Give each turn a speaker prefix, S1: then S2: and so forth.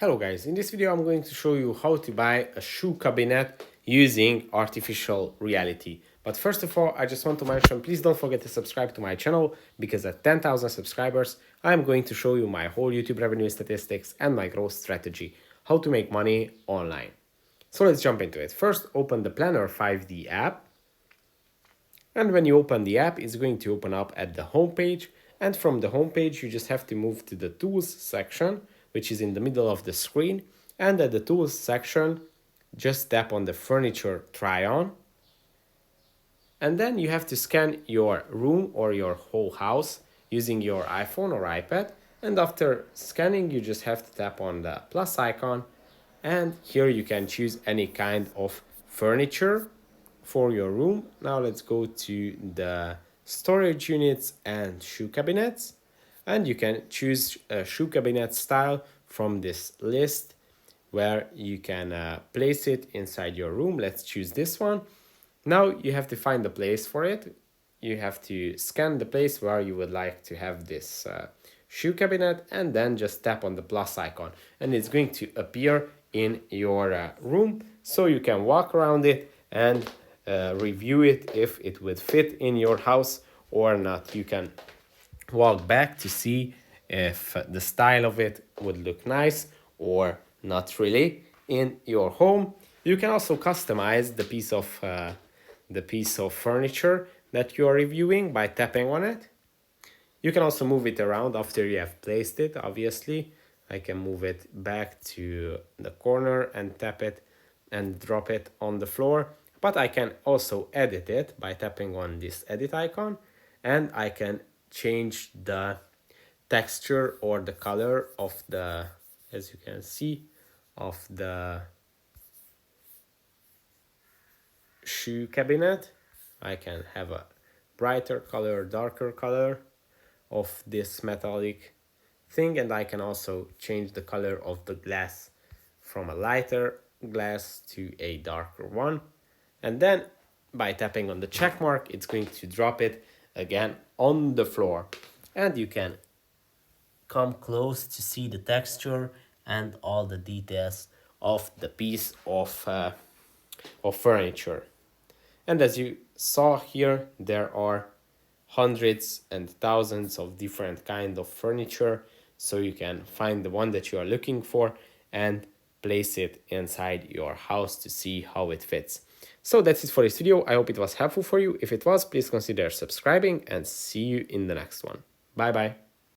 S1: Hello guys, in this video I'm going to show you how to buy a shoe cabinet using artificial reality. But first of all, I just want to mention, please don't forget to subscribe to my channel because at 10,000 subscribers, I'm going to show you my whole YouTube revenue statistics and my growth strategy, how to make money online. So let's jump into it. First, open the Planner 5D app. And when you open the app, it's going to open up at the home page. And from the home page, you just have to move to the Tools section, which is in the middle of the screen. And at the Tools section, just tap on the Furniture Try On. And then you have to scan your room or your whole house using your iPhone or iPad. And after scanning, you just have to tap on the plus icon. And here you can choose any kind of furniture for your room. Now let's go to the storage units and shoe cabinets. And you can choose a shoe cabinet style from this list where you can place it inside your room. Let's choose this one. Now you have to find the place for it. You have to scan the place where you would like to have this shoe cabinet and then just tap on the plus icon. And it's going to appear in your room so you can walk around it and review it if it would fit in your house or not. You can walk back to see if the style of it would look nice or not really in your home. You can also customize the piece of furniture that you are reviewing by tapping on it. You can also move it around after you have placed it. Obviously, I can move it back to the corner and tap it and drop it on the floor. But I can also edit it by tapping on this edit icon, and I can change the texture or the color of the, as you can see, of the shoe cabinet. I can have a brighter color, darker color of this metallic thing, and I can also change the color of the glass from a lighter glass to a darker one. And then by tapping on the check mark, it's going to drop it again on the floor. And you can come close to see the texture and all the details of the piece of furniture. And as you saw here, there are hundreds and thousands of different kinds of furniture. So you can find the one that you are looking for and place it inside your house to see how it fits. So that's it for this video. I hope it was helpful for you. If it was, please consider subscribing and see you in the next one. Bye bye.